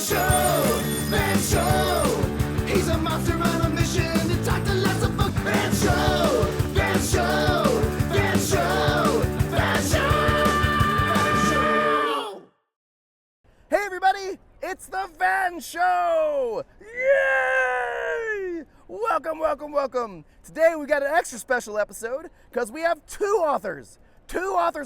Van Show. He's a monster on a mission to talk to lots of folks. Van Show. Van Show. Van Show. Van Show. Hey everybody, it's the Van Show! Yay! Welcome, welcome, welcome. Today we got an extra special episode because we have two authors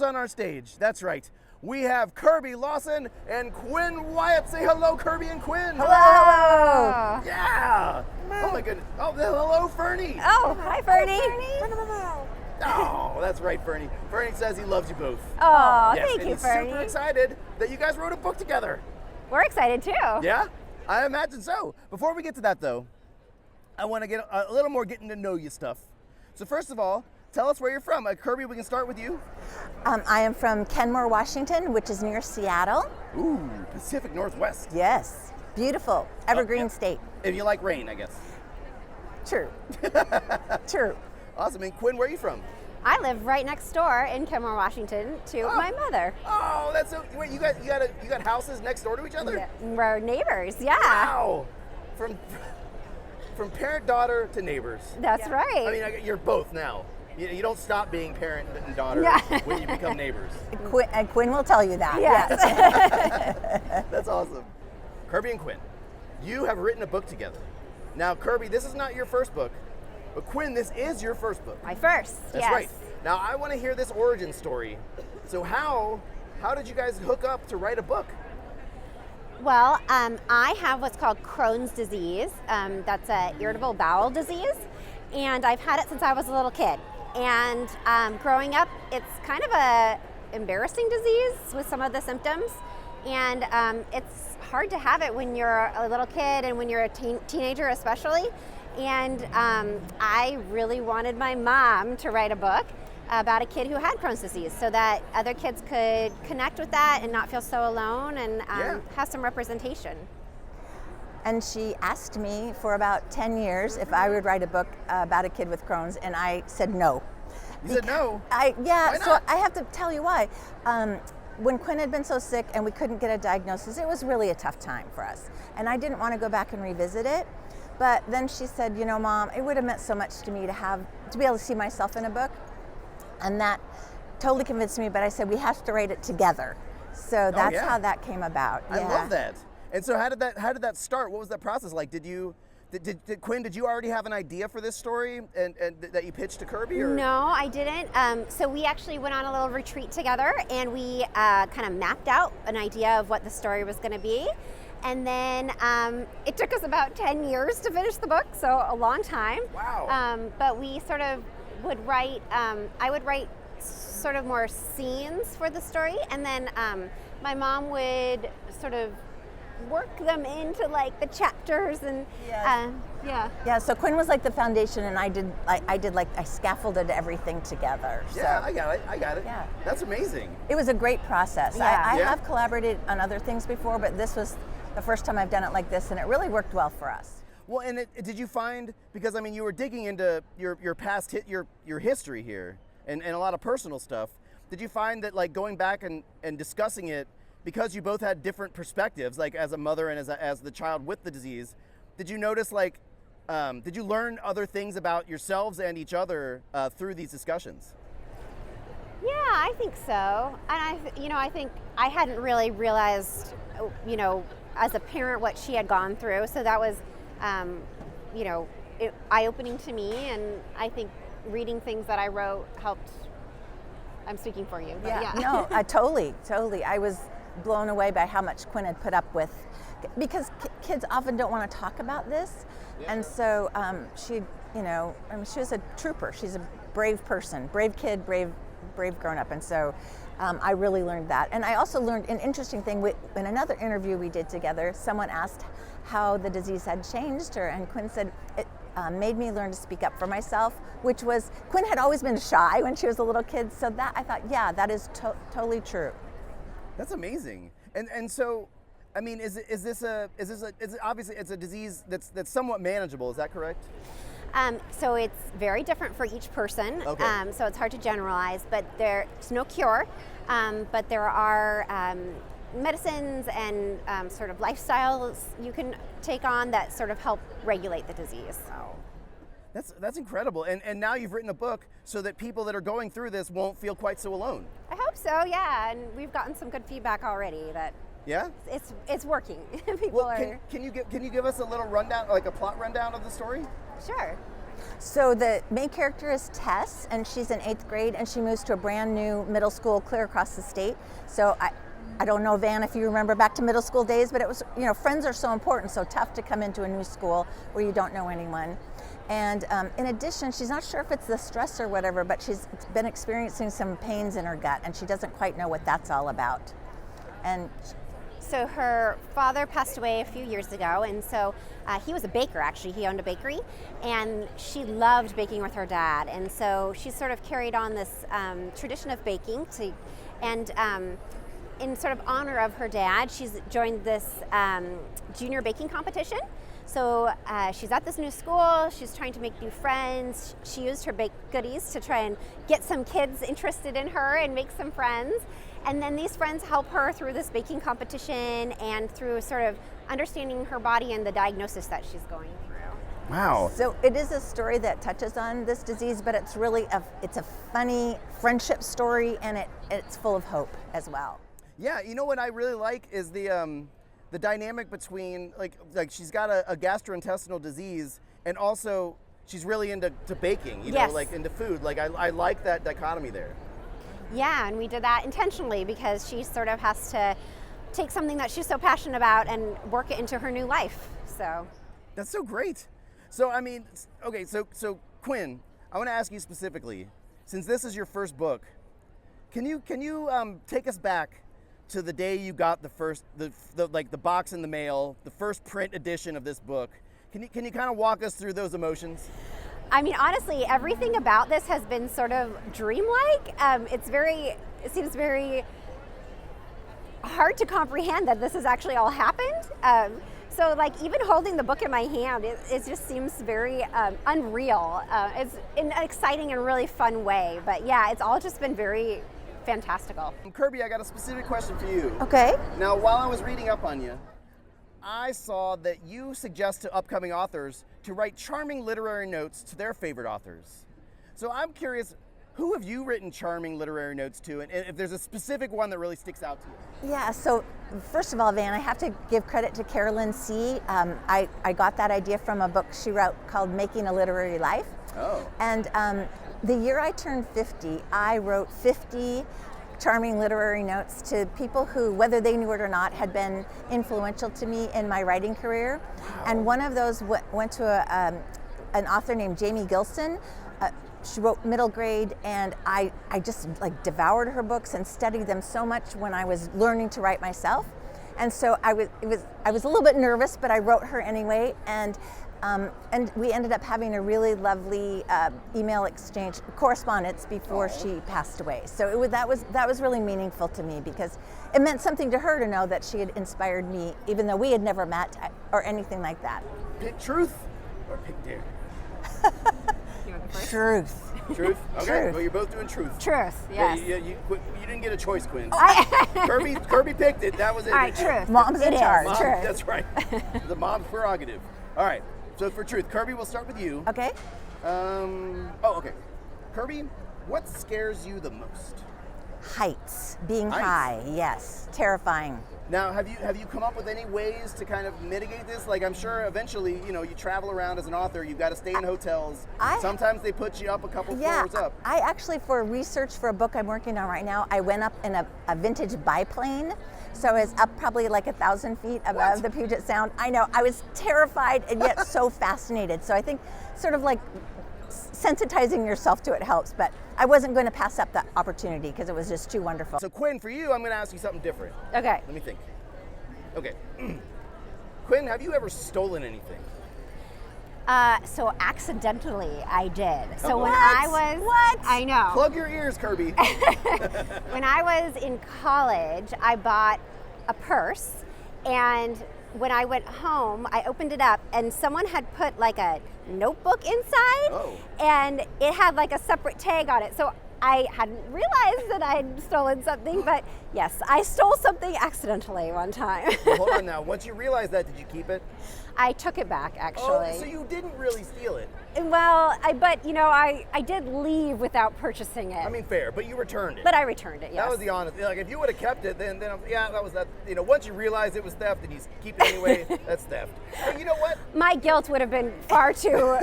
on our stage. That's right. We have Kirby Larson and Quinn Wyatt. Say hello, Kirby and Quinn. Hello. Yeah. Oh my goodness. Oh, hello, Fernie. Oh, hi, Fernie. Oh, that's right, Fernie. Fernie says he loves you both. Oh, Yes, thank and you, he's Fernie. super excited that you guys wrote a book together. We're excited too. Yeah, I imagine so. Before we get to that though, I want to get a little more getting to know you stuff. So first of all, tell us where you're from. Kirby, we can start with you. I am from Kenmore, Washington, which is near Seattle. Ooh, Pacific Northwest. Yes, beautiful, evergreen state. If you like rain, I guess. True. True. Awesome. And Quinn, where are you from? I live right next door in Kenmore, Washington, to my mother. Oh, that's so. Wait, you got houses next door to each other? Yeah, we're neighbors. Yeah. Wow. From parent-daughter to neighbors. That's right. I mean, you're both now. You don't stop being parent and daughter when you become neighbors. Quinn will tell you that. Yes. That's awesome. Kirby and Quinn, you have written a book together. Now, Kirby, this is not your first book, but Quinn, this is your first book. My first. That's yes. right. Now, I want to hear this origin story. So how did you guys hook up to write a book? Well, I have what's called Crohn's disease. That's an irritable bowel disease, and I've had it since I was a little kid. And growing up, it's kind of a embarrassing disease with some of the symptoms, and it's hard to have it when you're a little kid and when you're a teenager especially. And I really wanted my mom to write a book about a kid who had Crohn's disease so that other kids could connect with that and not feel so alone and have some representation. And she asked me for about 10 years if I would write a book about a kid with Crohn's, and I said no. You said no? Why not? Uh-huh. So I have to tell you why. When Quinn had been so sick and we couldn't get a diagnosis, it was really a tough time for us. And I didn't want to go back and revisit it. But then she said, you know, Mom, it would have meant so much to me to be able to see myself in a book. And that totally convinced me, but I said we have to write it together. So that's how that came about. I love that. And so how did that start? What was that process like? Did Quinn, did you already have an idea for this story and that you pitched to Kirby? Or? No, I didn't. So we actually went on a little retreat together, and we kind of mapped out an idea of what the story was going to be. And then it took us about 10 years to finish the book, so a long time. Wow. But we sort of would write, I would write sort of more scenes for the story, and then my mom would sort of work them into like the chapters and Yeah, so Quinn was like the foundation, and I scaffolded everything together. Yeah, so. I got it. Yeah. That's amazing. It was a great process. Yeah. I have collaborated on other things before, but this was the first time I've done it like this, and it really worked well for us. Well, and did you find, because I mean you were digging into your past your history here and a lot of personal stuff, did you find that like going back and discussing it, because you both had different perspectives, like as a mother and as the child with the disease, did you notice like, did you learn other things about yourselves and each other through these discussions? Yeah, I think so. And I think I hadn't really realized, as a parent what she had gone through. So that was, eye-opening to me. And I think reading things that I wrote helped. I'm speaking for you. But No, totally. I was blown away by how much Quinn had put up with, because kids often don't want to talk about this. Yeah. And so she was a trooper. She's a brave person, brave kid, brave grown-up. And so I really learned that. And I also learned an interesting thing. In another interview we did together, someone asked how the disease had changed her, and Quinn said, it made me learn to speak up for myself, which was, Quinn had always been shy when she was a little kid, so that I thought, yeah, that is totally true. That's amazing. And so, I mean, is obviously it's a disease that's somewhat manageable, is that correct? So it's very different for each person. Okay. So it's hard to generalize, but there's no cure. But there are medicines and sort of lifestyles you can take on that sort of help regulate the disease. That's incredible. And now you've written a book so that people that are going through this won't feel quite so alone. I hope so, yeah. And we've gotten some good feedback already that Yeah? it's working. People Well, are can you give us a little rundown, like a plot rundown of the story? sure. So the main character is Tess, and she's in 8th grade, and she moves to a brand new middle school clear across the state. So I don't know, Van, if you remember back to middle school days, but it was, friends are so important, so tough to come into a new school where you don't know anyone. And in addition, she's not sure if it's the stress or whatever, but she's been experiencing some pains in her gut, and she doesn't quite know what that's all about. And So her father passed away a few years ago, and so he was a baker, actually. He owned a bakery, and she loved baking with her dad. And so she sort of carried on this tradition of baking in sort of honor of her dad, she's joined this junior baking competition. So she's at this new school, she's trying to make new friends. She used her baked goodies to try and get some kids interested in her and make some friends. And then these friends help her through this baking competition and through sort of understanding her body and the diagnosis that she's going through. Wow. so it is a story that touches on this disease, but it's really it's a funny friendship story, and it's full of hope as well. Yeah, you know what I really like is the dynamic between like she's got a gastrointestinal disease, and also she's really into baking, you know, Yes. like into food. Like I like that dichotomy there. Yeah, and we did that intentionally because she sort of has to take something that she's so passionate about and work it into her new life. So That's so great. So I mean, okay, so Quinn, I want to ask you specifically, since this is your first book, can you take us back to the day you got the box in the mail, the first print edition of this book? Can you kind of walk us through those emotions? I mean, honestly, everything about this has been sort of dreamlike. It seems very hard to comprehend that this has actually all happened. So like even holding the book in my hand, it just seems very unreal. It's in an exciting and really fun way. But yeah, it's all just been very fantastical. Kirby, I got a specific question for you. Okay. Now, while I was reading up on you, I saw that you suggest to upcoming authors to write charming literary notes to their favorite authors. So I'm curious, who have you written charming literary notes to, and if there's a specific one that really sticks out to you? Yeah, so first of all, Van, I have to give credit to Carolyn C. I got that idea from a book she wrote called Making a Literary Life. Oh. And the year I turned 50, I wrote 50 charming literary notes to people who, whether they knew it or not, had been influential to me in my writing career. Wow. And one of those went to an author named Jamie Gilson. She wrote middle grade, and I just like devoured her books and studied them so much when I was learning to write myself. And so I was a little bit nervous, but I wrote her anyway, and we ended up having a really lovely email exchange, correspondence before she passed away. So that was really meaningful to me because it meant something to her to know that she had inspired me, even though we had never met or anything like that. Pick truth or pick dare? Truth. Truth? Okay, Truth. well, you're both doing truth. Truth, Yeah, yes. you didn't get a choice, Quinn. Kirby picked it. That was it. All right, truth. Mom's in It is. charge. Mom, Truth. that's right. The mom's prerogative. All right. So for truth, Kirby, we'll start with you. Okay. Okay. Kirby, what scares you the most? Heights. Being Heights. high. Yes. Terrifying. Now, have you come up with any ways to kind of mitigate this? Like, I'm sure eventually, you travel around as an author. You've got to stay in hotels. Sometimes they put you up a couple floors up. I actually, for research for a book I'm working on right now, I went up in a vintage biplane. So it's up probably like 1,000 feet above the Puget Sound. I know, I was terrified and yet so fascinated. So I think sort of like sensitizing yourself to it helps, but I wasn't going to pass up that opportunity because it was just too wonderful. So Quinn, for you, I'm going to ask you something different. Okay. Let me think. Okay. Quinn, have you ever stolen anything? So accidentally I did. So Oh, when what? I was, What? I know. Plug your ears, Kirby. When I was in college, I bought a purse, and when I went home, I opened it up, and someone had put like a notebook inside, Oh. and it had like a separate tag on it. So I hadn't realized that I'd stolen something, but yes, I stole something accidentally one time. Well, hold on now. Once you realized that, did you keep it? I took it back, actually. Oh, so you didn't really steal it. Well, but you know, I did leave without purchasing it. I mean, fair, but you returned it. But I returned it, yes. That was the honest. Like, if you would have kept it, then yeah, that was that. You know, once you realize it was theft and you keep it anyway, that's theft. But you know what? My guilt would have been far too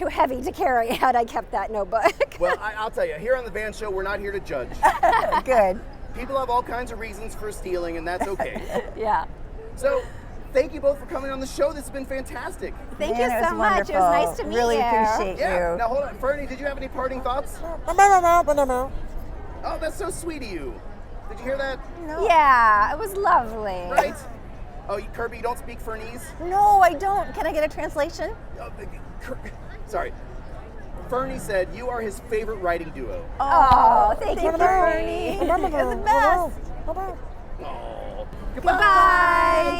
heavy to carry had I kept that notebook. Well, I'll tell you, here on the Van Show, we're not here to judge. Good. People have all kinds of reasons for stealing, and that's okay. Yeah. So, thank you both for coming on the show. This has been fantastic. Thank Man, you it was so much. It was wonderful. nice to meet Really you. appreciate Yeah. you. Now, hold on. Fernie, did you have any parting thoughts? No. Oh, that's so sweet of you. Did you hear that? No. Yeah, it was lovely. Right? Oh, Kirby, you don't speak Fernese? No, I don't. Can I get a translation? Oh, sorry. Fernie said you are his favorite writing duo. Oh, thank you, Bernie. You're the best. Oh. Goodbye.